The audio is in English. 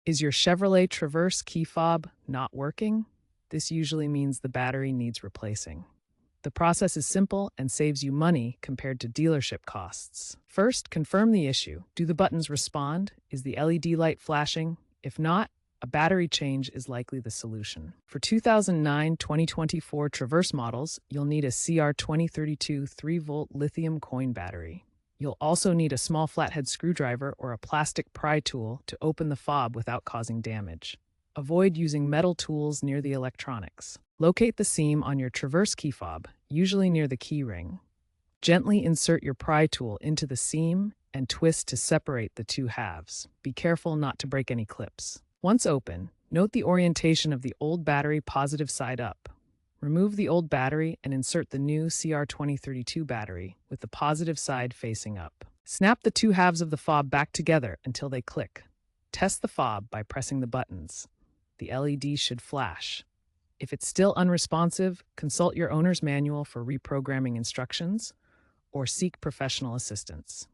Is your Chevrolet Traverse key fob not working? This usually means the battery needs replacing. The process is simple and saves you money compared to dealership costs. First, confirm the issue. Do the buttons respond? Is the LED light flashing? If not, a battery change is likely the solution. For 2009-2024 Traverse models, you'll need a CR2032 3-volt lithium coin battery. You'll also need a small flathead screwdriver or a plastic pry tool to open the fob without causing damage. Avoid using metal tools near the electronics. Locate the seam on your Traverse key fob, usually near the key ring. Gently insert your pry tool into the seam and twist to separate the two halves. Be careful not to break any clips. Once open, note the orientation of the old battery positive side up. Remove the old battery and insert the new CR2032 battery with the positive side facing up. Snap the two halves of the fob back together until they click. Test the fob by pressing the buttons. The LED should flash. If it's still unresponsive, consult your owner's manual for reprogramming instructions or seek professional assistance.